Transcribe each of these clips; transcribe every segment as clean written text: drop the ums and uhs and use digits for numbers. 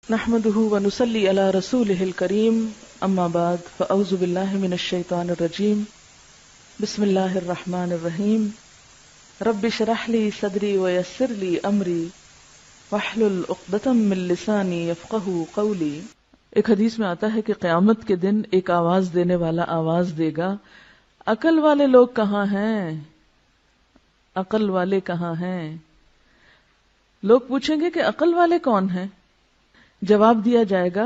نحمده ونصلي على رسوله الكريم اما بعد فاعوذ بالله من الشيطان الرجيم بسم الله الرحمن الرحيم رب اشرح لي صدري ويسر لي امري واحلل عقدة من لساني يفقهوا قولي۔ ایک حدیث میں آتا ہے کہ قیامت کے دن ایک آواز دینے والا آواز دے گا، عقل والے لوگ کہاں ہیں؟ عقل والے کہاں ہیں؟ لوگ پوچھیں گے کہ عقل والے کون ہیں؟ جواب دیا جائے گا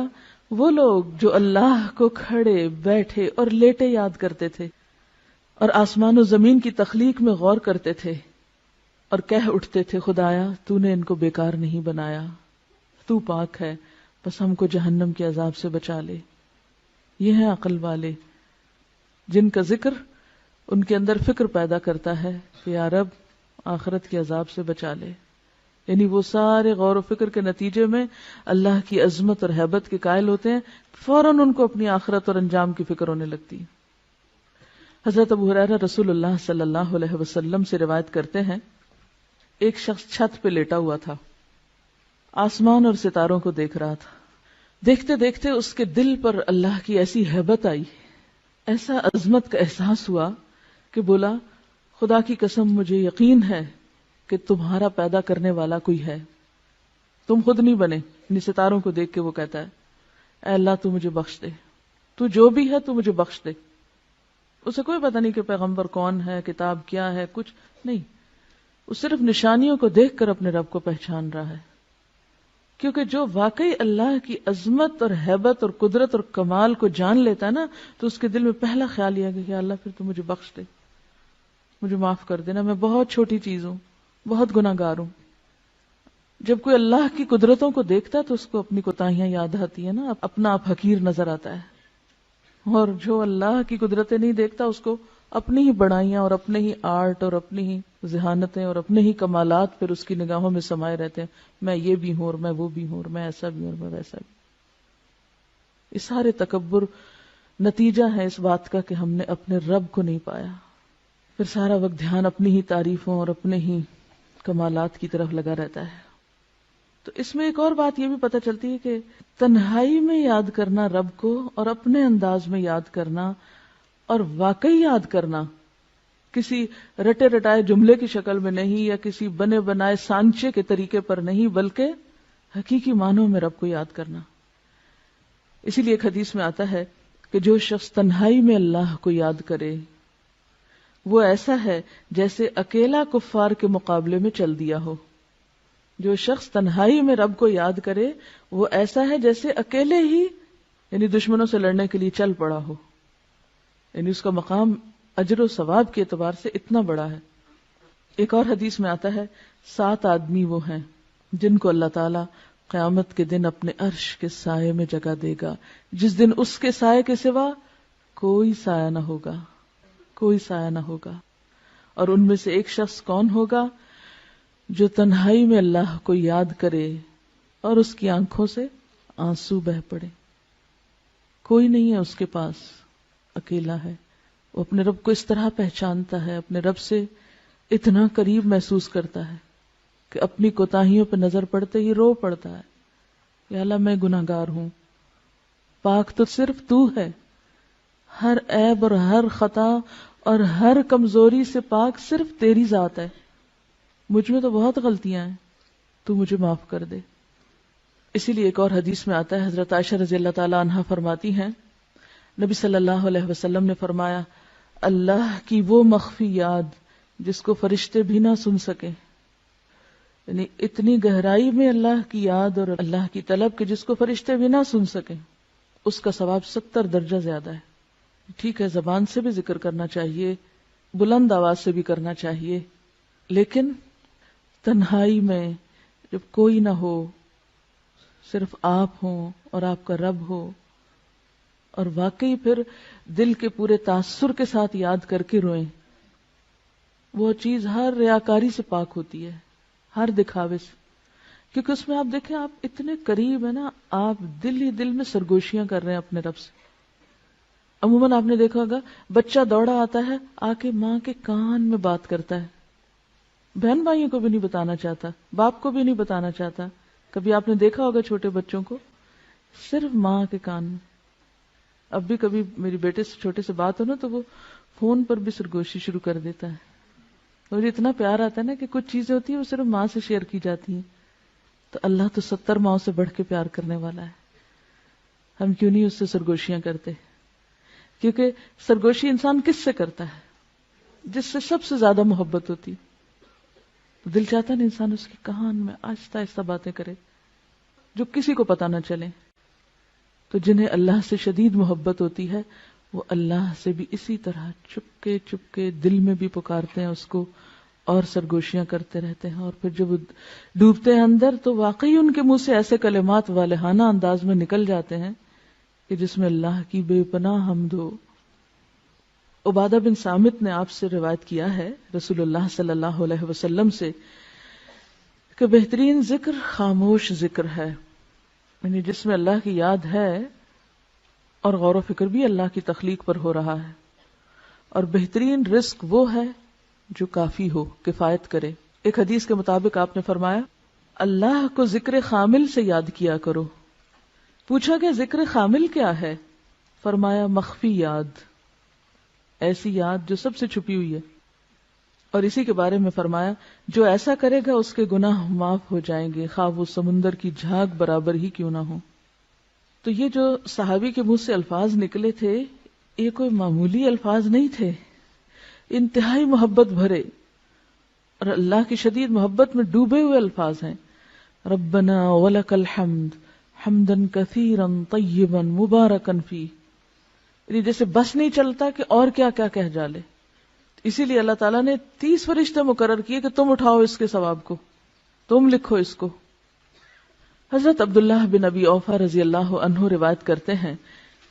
وہ لوگ جو اللہ کو کھڑے بیٹھے اور لیٹے یاد کرتے تھے اور آسمان و زمین کی تخلیق میں غور کرتے تھے اور کہہ اٹھتے تھے خدایا تو نے ان کو بیکار نہیں بنایا، تو پاک ہے، بس ہم کو جہنم کے عذاب سے بچا لے۔ یہ ہیں عقل والے جن کا ذکر ان کے اندر فکر پیدا کرتا ہے کہ یا رب آخرت کے عذاب سے بچا لے، یعنی وہ سارے غور و فکر کے نتیجے میں اللہ کی عظمت اور ہیبت کے قائل ہوتے ہیں، فوراً ان کو اپنی آخرت اور انجام کی فکر ہونے لگتی ہے۔ حضرت ابو ہریرہ رسول اللہ صلی اللہ علیہ وسلم سے روایت کرتے ہیں، ایک شخص چھت پہ لیٹا ہوا تھا، آسمان اور ستاروں کو دیکھ رہا تھا۔ دیکھتے دیکھتے اس کے دل پر اللہ کی ایسی ہیبت آئی، ایسا عظمت کا احساس ہوا کہ بولا خدا کی قسم مجھے یقین ہے کہ تمہارا پیدا کرنے والا کوئی ہے، تم خود نہیں بنے۔ یعنی ستاروں کو دیکھ کے وہ کہتا ہے اے اللہ تو مجھے بخش دے، تو جو بھی ہے تو مجھے بخش دے۔ اسے کوئی پتہ نہیں کہ پیغمبر کون ہے، کتاب کیا ہے، کچھ نہیں، وہ صرف نشانیوں کو دیکھ کر اپنے رب کو پہچان رہا ہے، کیونکہ جو واقعی اللہ کی عظمت اور ہیبت اور قدرت اور کمال کو جان لیتا ہے نا، تو اس کے دل میں پہلا خیال یہ ہے کہ اللہ پھر تو مجھے بخش دے، مجھے معاف کر دینا، میں بہت چھوٹی چیز ہوں، بہت گناہ گار ہوں۔ جب کوئی اللہ کی قدرتوں کو دیکھتا ہے تو اس کو اپنی کوتاہیاں یاد آتی ہیں نا، اپنا آپ حقیر نظر آتا ہے، اور جو اللہ کی قدرتیں نہیں دیکھتا اس کو اپنی ہی بڑائیاں اور اپنے ہی آرٹ اور اپنی ہی ذہانتیں اور اپنے ہی کمالات پھر اس کی نگاہوں میں سمائے رہتے ہیں، میں یہ بھی ہوں اور میں وہ بھی ہوں اور میں ایسا بھی ہوں اور میں ویسا بھی۔ یہ سارے تکبر نتیجہ ہے اس بات کا کہ ہم نے اپنے رب کو نہیں پایا، پھر سارا وقت دھیان اپنی ہی تعریفوں اور اپنے ہی کمالات کی طرف لگا رہتا ہے۔ تو اس میں ایک اور بات یہ بھی پتہ چلتی ہے کہ تنہائی میں یاد کرنا رب کو اور اپنے انداز میں یاد کرنا اور واقعی یاد کرنا، کسی رٹے رٹائے جملے کی شکل میں نہیں یا کسی بنے بنائے سانچے کے طریقے پر نہیں، بلکہ حقیقی معنوں میں رب کو یاد کرنا۔ اسی لیے ایک حدیث میں آتا ہے کہ جو شخص تنہائی میں اللہ کو یاد کرے وہ ایسا ہے جیسے اکیلا کفار کے مقابلے میں چل دیا ہو۔ جو شخص تنہائی میں رب کو یاد کرے وہ ایسا ہے جیسے اکیلے ہی یعنی دشمنوں سے لڑنے کے لیے چل پڑا ہو، یعنی اس کا مقام اجر و ثواب کے اعتبار سے اتنا بڑا ہے۔ ایک اور حدیث میں آتا ہے 7 آدمی وہ ہیں جن کو اللہ تعالی قیامت کے دن اپنے عرش کے سائے میں جگہ دے گا، جس دن اس کے سائے کے سوا کوئی سایہ نہ ہوگا، کوئی سایہ نہ ہوگا۔ اور ان میں سے ایک شخص کون ہوگا؟ جو تنہائی میں اللہ کو یاد کرے اور اس کی آنکھوں سے آنسو بہہ پڑے، کوئی نہیں ہے اس کے پاس، اکیلا ہے، وہ اپنے رب کو اس طرح پہچانتا ہے، اپنے رب سے اتنا قریب محسوس کرتا ہے کہ اپنی کوتاہیوں پہ نظر پڑتے ہی رو پڑتا ہے، یا اللہ میں گناہ گار ہوں، پاک تو صرف تو ہے، ہر عیب اور ہر خطا اور ہر کمزوری سے پاک صرف تیری ذات ہے، مجھ میں تو بہت غلطیاں ہیں، تو مجھے معاف کر دے۔ اسی لیے ایک اور حدیث میں آتا ہے، حضرت عائشہ رضی اللہ تعالی عنہا فرماتی ہیں نبی صلی اللہ علیہ وسلم نے فرمایا اللہ کی وہ مخفی یاد جس کو فرشتے بھی نہ سن سکیں، یعنی اتنی گہرائی میں اللہ کی یاد اور اللہ کی طلب کہ جس کو فرشتے بھی نہ سن سکیں، اس کا ثواب 70 درجہ زیادہ ہے۔ ٹھیک ہے زبان سے بھی ذکر کرنا چاہیے، بلند آواز سے بھی کرنا چاہیے، لیکن تنہائی میں جب کوئی نہ ہو، صرف آپ ہوں اور آپ کا رب ہو، اور واقعی پھر دل کے پورے تاثر کے ساتھ یاد کر کے روئیں، وہ چیز ہر ریاکاری سے پاک ہوتی ہے، ہر دکھاوے سے، کیونکہ اس میں آپ دیکھیں آپ اتنے قریب ہیں نا، آپ دل ہی دل میں سرگوشیاں کر رہے ہیں اپنے رب سے۔ عموماً آپ نے دیکھا ہوگا بچہ دوڑا آتا ہے آ کے ماں کے کان میں بات کرتا ہے، بہن بھائیوں کو بھی نہیں بتانا چاہتا، باپ کو بھی نہیں بتانا چاہتا، کبھی آپ نے دیکھا ہوگا چھوٹے بچوں کو صرف ماں کے کان میں. اب بھی کبھی میری بیٹے سے چھوٹے سے بات ہو نا تو وہ فون پر بھی سرگوشی شروع کر دیتا ہے. مجھے اتنا پیار آتا ہے نا کہ کچھ چیزیں ہوتی ہیں وہ صرف ماں سے شیئر کی جاتی ہیں. تو اللہ تو 70 ماؤں سے بڑھ کے پیار کرنے والا ہے. ہم کیوں نہیں اس سے سرگوشیاں کرتے؟ کیونکہ سرگوشی انسان کس سے کرتا ہے؟ جس سے سب سے زیادہ محبت ہوتی. دل چاہتا ہے نا انسان اس کی کان میں آہستہ آہستہ باتیں کرے جو کسی کو پتہ نہ چلے. تو جنہیں اللہ سے شدید محبت ہوتی ہے وہ اللہ سے بھی اسی طرح چپکے چپکے دل میں بھی پکارتے ہیں اس کو اور سرگوشیاں کرتے رہتے ہیں. اور پھر جب وہ ڈوبتے ہیں اندر تو واقعی ان کے منہ سے ایسے کلمات والہانہ انداز میں نکل جاتے ہیں کہ جس میں اللہ کی بے پناہ حمد ہو. عبادہ بن صامت نے آپ سے روایت کیا ہے رسول اللہ صلی اللہ علیہ وسلم سے کہ بہترین ذکر خاموش ذکر ہے، یعنی جس میں اللہ کی یاد ہے اور غور و فکر بھی اللہ کی تخلیق پر ہو رہا ہے. اور بہترین رزق وہ ہے جو کافی ہو، کفایت کرے. ایک حدیث کے مطابق آپ نے فرمایا اللہ کو ذکر خامل سے یاد کیا کرو. پوچھا کہ ذکر خامل کیا ہے؟ فرمایا مخفی یاد، ایسی یاد جو سب سے چھپی ہوئی ہے. اور اسی کے بارے میں فرمایا جو ایسا کرے گا اس کے گناہ معاف ہو جائیں گے خواہ وہ سمندر کی جھاگ برابر ہی کیوں نہ ہو. تو یہ جو صحابی کے منہ سے الفاظ نکلے تھے یہ کوئی معمولی الفاظ نہیں تھے، انتہائی محبت بھرے اور اللہ کی شدید محبت میں ڈوبے ہوئے الفاظ ہیں. ربنا ولک الحمد حمدا کثیرا طیبا مبارکا فیہ. یعنی جیسے بس نہیں چلتا کہ اور کیا کیا کہہ ڈالے. اسی لیے اللہ تعالیٰ نے 30 فرشتے مقرر کیے کہ تم اٹھاؤ اس کے ثواب کو، تم لکھو اس کو. حضرت عبداللہ بن ابی اوفا رضی اللہ عنہ روایت کرتے ہیں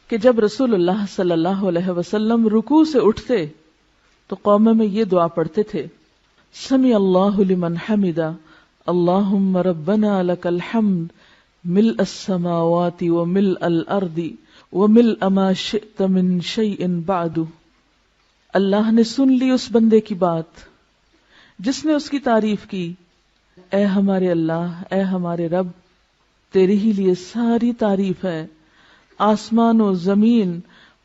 کہ جب رسول اللہ صلی اللہ علیہ وسلم رکوع سے اٹھتے تو قوم میں یہ دعا پڑھتے تھے سمع اللہ لمن حمدا اللہم ربنا لک الحمد ملء السماوات وملء الارض وملء ما شئت من شیء بعد. اللہ نے سن لی اس بندے کی بات جس نے اس کی تعریف کی. اے ہمارے اللہ، اے ہمارے رب، تیرے ہی لیے ساری تعریف ہے، آسمان و زمین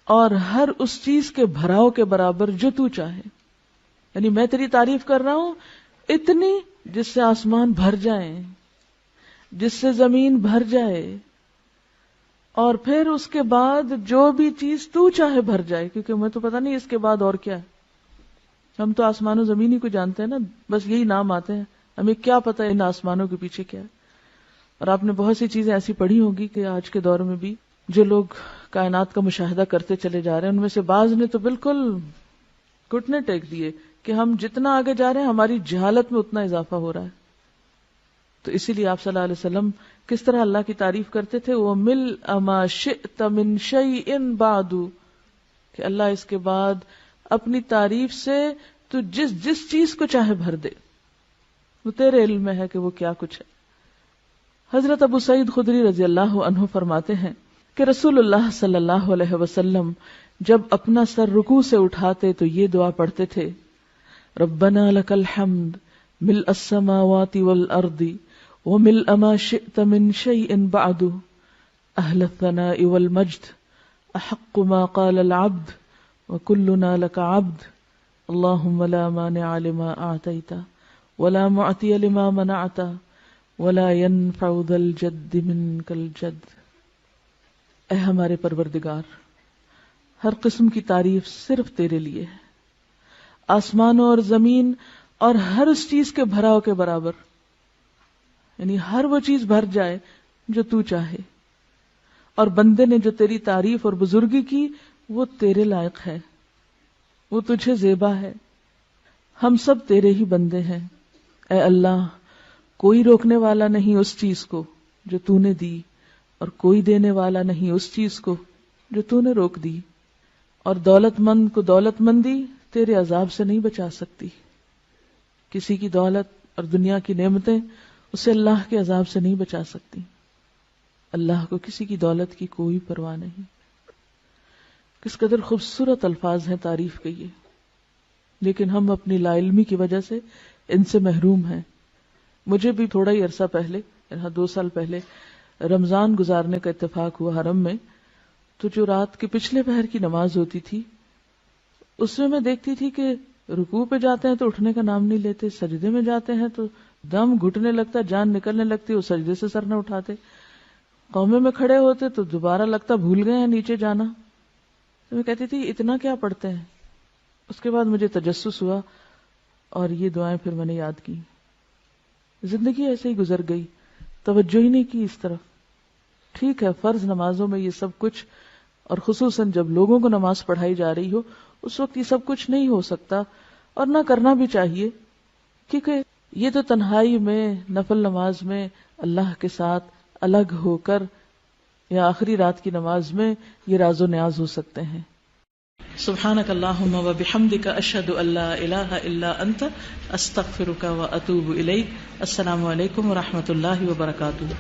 اور ہر اس چیز کے بھراؤ کے برابر جو تو چاہے. یعنی میں تیری تعریف کر رہا ہوں اتنی جس سے آسمان بھر جائیں، جس سے زمین بھر جائے، اور پھر اس کے بعد جو بھی چیز تو چاہے بھر جائے، کیونکہ میں تو پتہ نہیں اس کے بعد اور کیا ہے. ہم تو آسمان و زمین ہی کو جانتے ہیں نا، بس یہی نام آتے ہیں، ہمیں کیا پتہ ان آسمانوں کے پیچھے کیا ہے. اور آپ نے بہت سی چیزیں ایسی پڑھی ہوگی کہ آج کے دور میں بھی جو لوگ کائنات کا مشاہدہ کرتے چلے جا رہے ہیں ان میں سے بعض نے تو بالکل گھٹنے ٹیک دیے کہ ہم جتنا آگے جا رہے ہیں ہماری جہالت میں اتنا اضافہ ہو رہا ہے. تو اسی لیے آپ صلی اللہ علیہ وسلم کس طرح اللہ کی تعریف کرتے تھے، وَمِلْءَ مَا شِئْتَ مِنْ شَيْءٍ بَعْدُ، کہ اللہ اس کے بعد اپنی تعریف سے تو جس چیز کو چاہے بھر دے، وہ تیرے علم میں ہے کہ وہ کیا کچھ ہے. حضرت ابو سعید خدری رضی اللہ عنہ فرماتے ہیں کہ رسول اللہ صلی اللہ علیہ وسلم جب اپنا سر رکوع سے اٹھاتے تو یہ دعا پڑھتے تھے ربنا لک الحمد ملء السماوات والارض وملء ما شئت من شيء بعد اهل الثناء والمجد احق ما قال العبد وكلنا لك عبد اللهم لا مانع لما اعطيت ولا معطي لما منعت ولا ينفع ذا الجد منك الجد. اے ہمارے پروردگار، ہر قسم کی تعریف صرف تیرے لیے ہے، آسمانوں اور زمین اور ہر اس چیز کے بھراؤ کے برابر، یعنی ہر وہ چیز بھر جائے جو تو چاہے. اور بندے نے جو تیری تعریف اور بزرگی کی وہ تیرے لائق ہے، وہ تجھے زیبا ہے. ہم سب تیرے ہی بندے ہیں. اے اللہ، کوئی روکنے والا نہیں اس چیز کو جو تو نے دی، اور کوئی دینے والا نہیں اس چیز کو جو تو نے روک دی. اور دولت مند کو دولت مندی تیرے عذاب سے نہیں بچا سکتی. کسی کی دولت اور دنیا کی نعمتیں اسے اللہ کے عذاب سے نہیں بچا سکتی. اللہ کو کسی کی دولت کی کوئی پرواہ نہیں. کس قدر خوبصورت الفاظ ہیں تعریف کے یہ، لیکن ہم اپنی لا علمی کی وجہ سے ان سے محروم ہیں. مجھے بھی تھوڑا ہی عرصہ پہلے یہاں 2 سال پہلے رمضان گزارنے کا اتفاق ہوا حرم میں، تو جو رات کے پچھلے پہر کی نماز ہوتی تھی اس میں دیکھتی تھی کہ رکوع پہ جاتے ہیں تو اٹھنے کا نام نہیں لیتے، سجدے میں جاتے ہیں تو دم گھٹنے لگتا، جان نکلنے لگتی، وہ سجدے سے سر نہ اٹھاتے، قومے میں کھڑے ہوتے تو دوبارہ لگتا بھول گئے ہیں نیچے جانا. تو میں کہتی تھی اتنا کیا پڑھتے ہیں. اس کے بعد مجھے تجسس ہوا اور یہ دعائیں پھر میں نے یاد کی. زندگی ایسے ہی گزر گئی، توجہ ہی نہیں کی اس طرف. ٹھیک ہے فرض نمازوں میں یہ سب کچھ، اور خصوصاً جب لوگوں کو نماز پڑھائی جا رہی ہو اس وقت یہ سب کچھ نہیں ہو سکتا اور نہ کرنا بھی چاہیے، کیونکہ یہ تو تنہائی میں نفل نماز میں اللہ کے ساتھ الگ ہو کر یا آخری رات کی نماز میں یہ راز و نیاز ہو سکتے ہیں. سبحانک اللہم و بحمدک اشہد ان لا الہ الا انت استغفرک و اتوب الیک. السلام علیکم و رحمۃ اللہ وبرکاتہ.